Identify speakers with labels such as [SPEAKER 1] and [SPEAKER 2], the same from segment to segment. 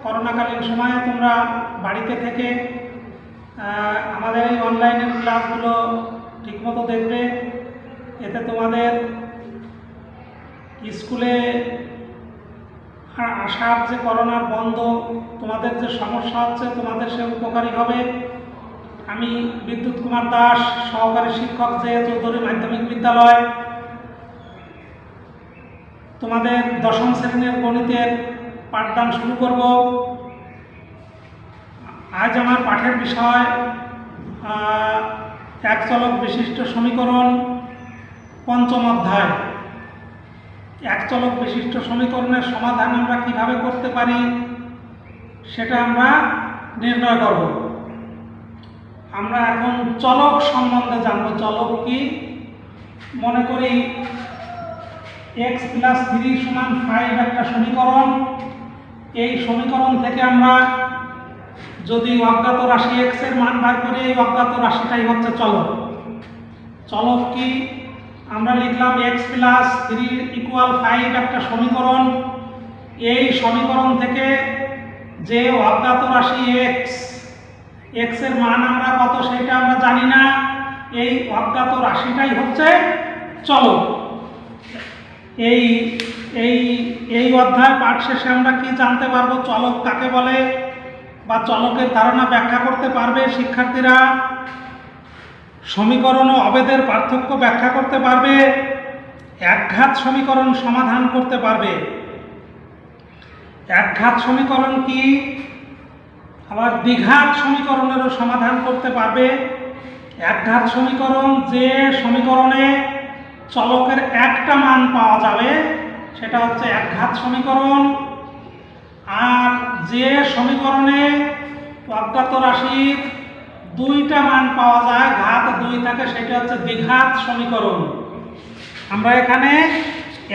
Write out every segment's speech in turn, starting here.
[SPEAKER 1] করোনাকালীন সময়ে তোমরা বাড়িতে থেকে আমাদের এই অনলাইনের ক্লাসগুলো ঠিকমতো দেখবে। এতে তোমাদের স্কুলে আসার যে করোনার বন্ধ, তোমাদের যে সমস্যা হচ্ছে তোমাদের সে উপকারী হবে। আমি বিদ্যুৎ কুমার দাস, সহকারী শিক্ষক, যে চৌধুরী মাধ্যমিক বিদ্যালয়, তোমাদের দশম শ্রেণীর গণিতের পাঠদান শুরু করব। আজ আমার পাঠের বিষয় এক চলক বিশিষ্ট সমীকরণ, পঞ্চম অধ্যায়। এক চলক বিশিষ্ট সমীকরণের সমাধান আমরা কিভাবে করতে পারি সেটা আমরা নির্ণয় করব। আমরা এখন চলক সম্বন্ধে জানব। চলক কি? মনে করি x + 3 = 5 একটা সমীকরণ। এই সমীকরণ থেকে আমরা যদি অজ্ঞাত রাশি x এর মান বার করি, এই অজ্ঞাত রাশিটাই হচ্ছে চলক। চলক কি? আমরা লিখলাম x + 3 = 5 একটা সমীকরণ। এই সমীকরণ থেকে যে অজ্ঞাত রাশি x এর মান আমরা কত সেটা আমরা জানি না, এই অজ্ঞাত রাশিটাই হচ্ছে চলক। এই অধ্যায় পাঠ শেষে আমরা কি জানতে পারবো? চলক কাকে বলে বা চলকের ধারণা ব্যাখ্যা করতে পারবে শিক্ষার্থীরা। সমীকরণ ও অবেদের পার্থক্য ব্যাখ্যা করতে পারবে। একঘাত সমীকরণ সমাধান করতে পারবে। একঘাত সমীকরণ কি? আবার দ্বিঘাত সমীকরণেরও সমাধান করতে পারবে। একঘাত সমীকরণ, যে সমীকরণে চলকের একটা মান পাওয়া যাবে সেটা হচ্ছে একঘাত সমীকরণ। আর যে সমীকরণে অজ্ঞাত রাশির দুইটা মান পাওয়া যায়, ঘাত 2 থাকে, সেটা হচ্ছে দ্বিঘাত সমীকরণ। আমরা এখানে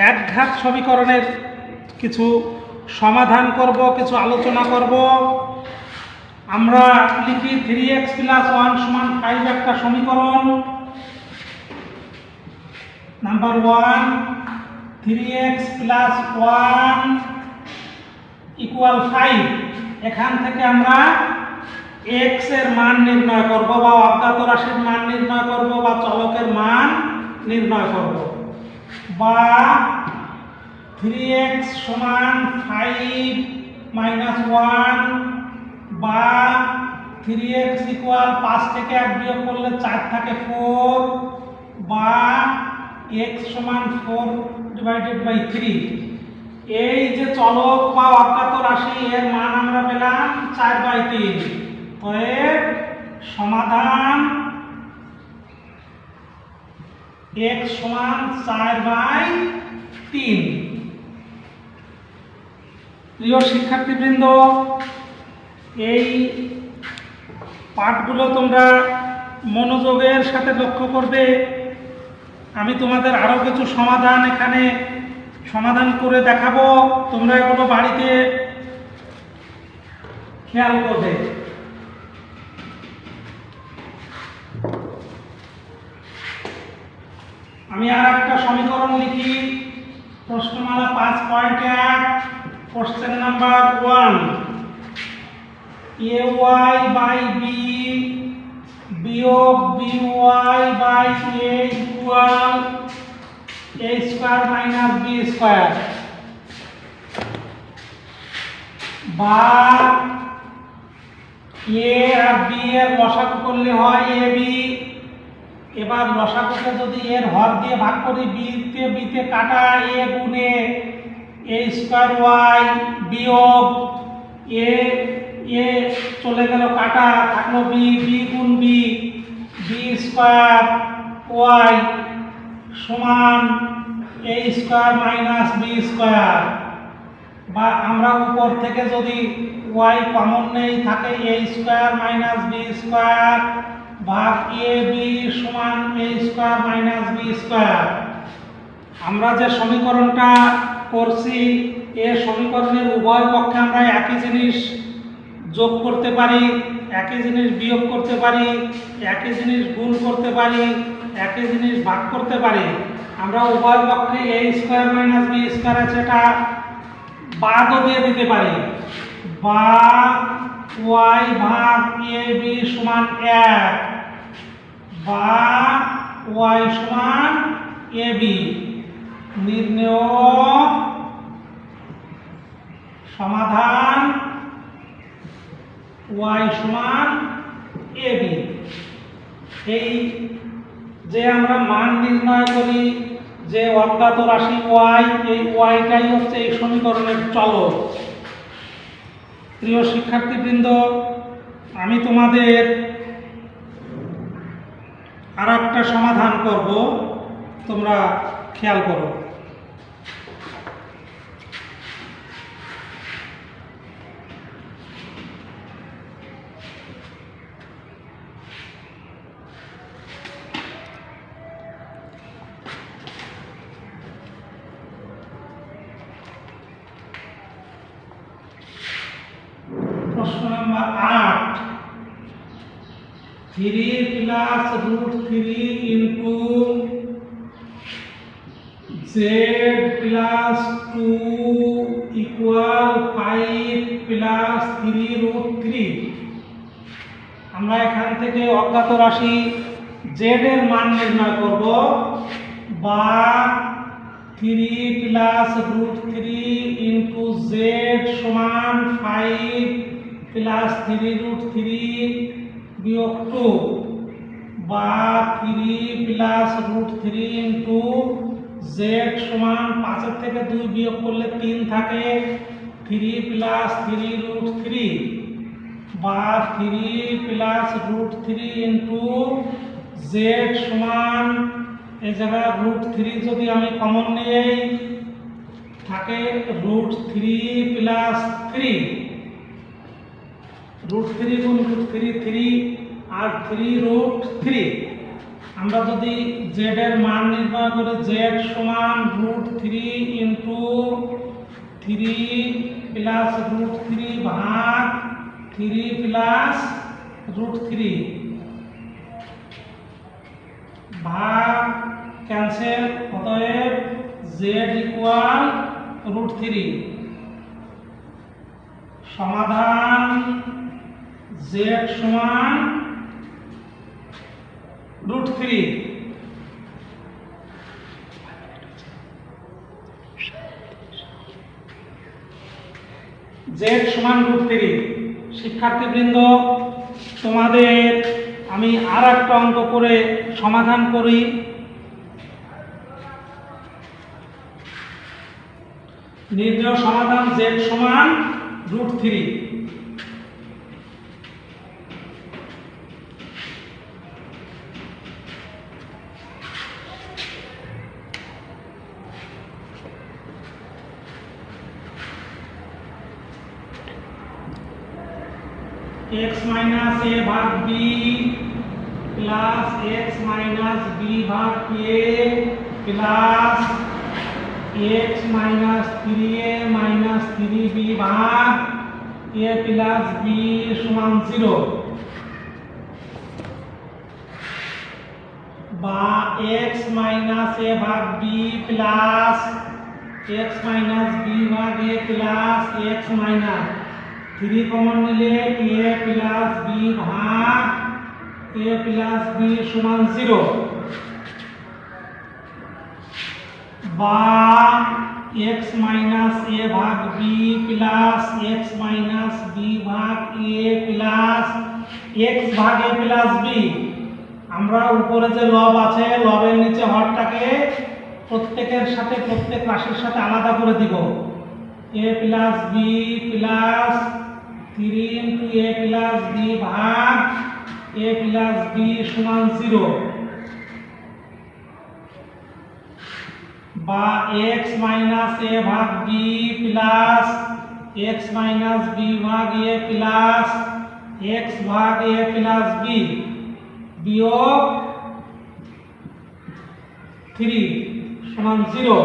[SPEAKER 1] একঘাত সমীকরণের কিছু সমাধান করব, কিছু আলোচনা করব। আমরা লিখি 3x + 1 = 5 একটা সমীকরণ। Number 1, 3x + 1 = 5। এখান থেকে আমরা x এর মান নির্ণয় করব, বা অজ্ঞাত রাশির মান নির্ণয় করব, বা চলকের মান নির্ণয় করব। বা 3x = 5 - 1, বা 3x = 5 থেকে 1 বিয়োগ করলে 4 থাকে 4, বা x = 4/3। এই যে চলক বা অজ্ঞাত রাশি, এর মান আমরা পেলাম 4/3। অতএব সমাধান x = 4/3। প্রিয় শিক্ষার্থীবৃন্দ, এই পাঠগুলো তোমরা মনোযোগের সাথে লক্ষ্য করবে। আমি তোমাদের আরো কিছু সমাধান এখানে সমাধান করে দেখাবো, তোমরা এগুলো বাড়িতে খেয়াল করবে। আমি আর একটা সমীকরণ লিখি। প্রশ্নমালা 5.1, কোশ্চেন নাম্বার 1। ay/b বিয়োগ by/a = a² - b²। বা a আর b এর লসাগু করলে হয় ab। এবার লসাগুকে যদি এর হর দিয়ে ভাগ করি, b তে কাটা, a গুণে a² বিয়োগ a চলে গেল কাটা, থাকলো b গুণ b b² সমান a² - b²। বা আমরা উপর থেকে যদি y কমন নেই, থাকে a² - b² ভাগ ab সমান a² - b²। আমরা যে সমীকরণটা করছি, এই সমীকরণের উভয় পক্ষে আমরা একই জিনিস যোগ করতে পারি, একই জিনিস বিয়োগ করতে পারি, একই জিনিস গুণ করতে পারি, একই জিনিস ভাগ করতে পারি। আমরা উভয় পক্ষে a² - b² আছে, এটা বাদও দিয়ে দিতে পারি। বা ওয়াই ভাগ এ বি সমান 1 বা ওয়াই সমান এ বি। নির্ণেয় সমাধান ওয়াই সমান এ বি। এই যে আমরা মান নির্ণয় করি যে অজ্ঞাত রাশি ওয়াই, এই ওয়াইটাই হচ্ছে এই সমীকরণের চলক। প্রিয় শিক্ষার্থীবৃন্দ, আমি তোমাদের আর একটা সমাধান করব, তোমরা খেয়াল করো। প্রশ্ন নম্বর 8, 3 plus √3 into Z plus 2 equal 5 plus 3√3। আমরা এখান থেকে অজ্ঞাত রাশি জেড এর মান নির্ণয় করব, বা 3 প্লাস √3 ইন্টু জেড সমান 5 প্লাস 3√3 বিয়োগ 2, বা 3 প্লাস √3 ইন্টু জেড সমান 5 থেকে 2 বিয়োগ করলে 3 থাকে, 3 প্লাস 3√3, বা 3 প্লাস √3 ইন্টু জেড সমান, এই জায়গায় √3 যদি আমি কমন নিই থাকে √3 প্লাস 3, √3 গুণ √3 3 আর 3√3। আমরা যদি জেড এর মান নির্ণয় করি, জেড সমান √3 ইন্টু 3 প্লাস √3 ভাগ 3 প্লাস √3 ভাগ ক্যান্সেল, অতএব জেড ইকুয়াল √3। সমাধান জেড সমান √3। জেড সমান √3। শিক্ষার্থীবৃন্দ, তোমাদের আমি আর একটা অঙ্ক করে সমাধান করি। নির্ণেয় সমাধান জেড সমান √3। x माइनस a भाग b plus x minus b भाग a plus x minus 3a minus 3b भाग a प्लस b समान 0, বা x माइनस a भाग b plus x minus b भाग a plus x minus 3 common निले a plus b भाग a plus b समान 0, বা x माइनस a भाग b plus x minus b भाग a प्लस x भाग a प्लस b। আমরা উপরে যে লব আছে, লবের নিচে হরটাকে প্রত্যেকের সাথে প্রত্যেক রাশির সাথে আলাদা করে দিব। a plus b plus 3 into a plus b ভাগ a প্লাস b সমান 0, বা x মাইনাস a ভাগ b plus x minus b ভাগ a প্লাস x ভাগ a প্লাস b বিয়োগ 3 সমান 0।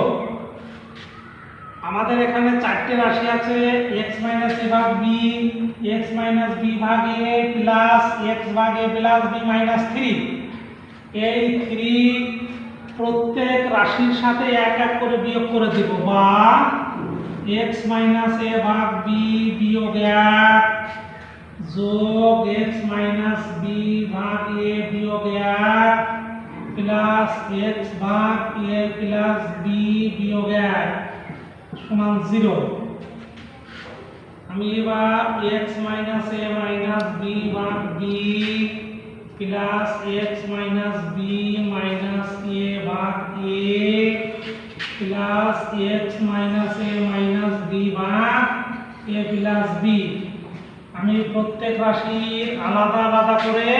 [SPEAKER 1] আমাদের এখানে চারটি রাশি আছে, x মাইনাস a ভাগ b, x মাইনাস b ভাগ a প্লাস x ভাগ a প্লাস b মাইনাস 3। এই 3 প্রত্যেক রাশির সাথে এক এক করে বিয়োগ করে দেব, বা x মাইনাস a ভাগ b বিয়োগ 1 যোগ x মাইনাস b ভাগ a বিয়োগ 1 প্লাস x ভাগ a প্লাস b বিয়োগ 1 সমান 0। আমি এবার x minus a minus b ভাগ b plus x minus b minus a ভাগ a plus x minus a minus b ভাগ a প্লাস b আমি প্রত্যেক রাশি আলাদা আলাদা করে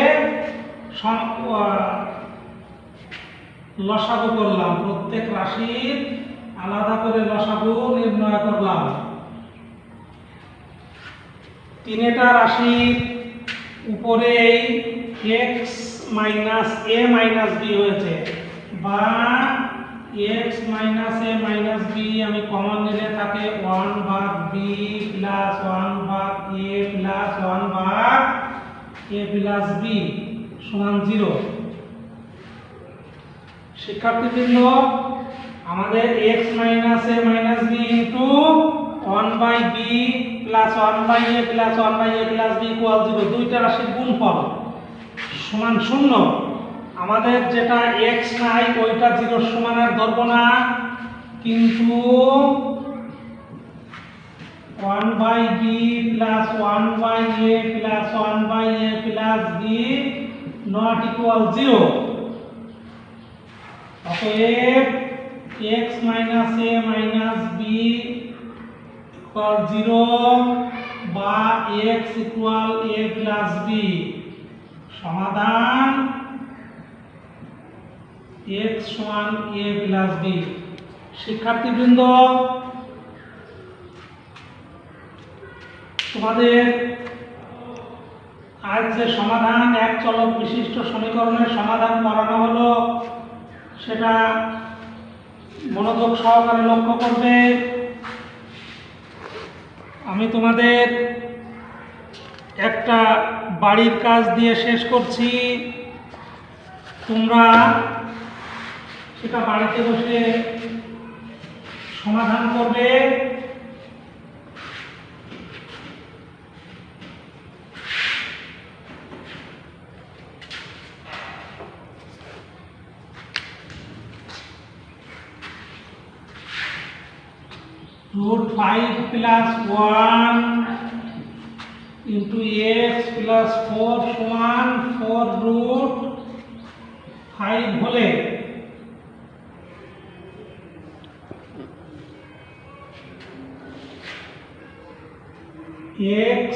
[SPEAKER 1] লসাগু করলাম, প্রত্যেক রাশির আলাদা করে লসাগু নির্ণয় করলাম। তিনটা রাশির উপরে x minus a minus b হয়েছে, বা x minus a minus b আমি কমন নিলে থাকে 1 ভাগ b প্লাস 1 ভাগ a প্লাস 1 ভাগ a প্লাস b সমান 0। শিক্ষার্থীবৃন্দ, আমাদের x minus a minus b into 1 by b plus 1 by a plus 1 by a plus b equal 0, দুইটা রাশির গুণফল সমান 0। আমাদের যেটা x নাই ওইটা 0 সমানের ধরব না, কিন্তু 1 by b plus 1 by a plus 1 by a plus b not equal 0। অতএব x minus a minus b equal 0 বা x equal a plus b। সমাধান x সমান a প্লাস b। শিক্ষার্থীবৃন্দ, তোমাদের আজ যে সমাধান এক চলক বিশিষ্ট সমীকরণের সমাধান করানো হলো সেটা মনোযোগ সহকারে লক্ষ্য করবে। আমি তোমাদের একটা বাড়ির কাজ দিয়ে শেষ করছি, তোমরা সেটা বাড়িতে বসে সমাধান করবে। root 5 plus 1 into x plus 4 সমান 4 root 5 হলে x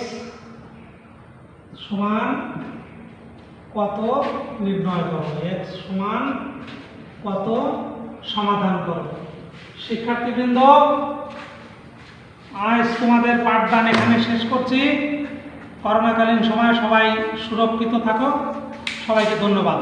[SPEAKER 1] সমান কত নির্ণয় করব, x সমান কত সমাধান করব। শিক্ষার্থীবৃন্দ, আজ তোমাদের পাঠদান এখানে শেষ করছি। করোনাকালীন সময়ে সবাই সুরক্ষিত থাকো। সবাইকে ধন্যবাদ।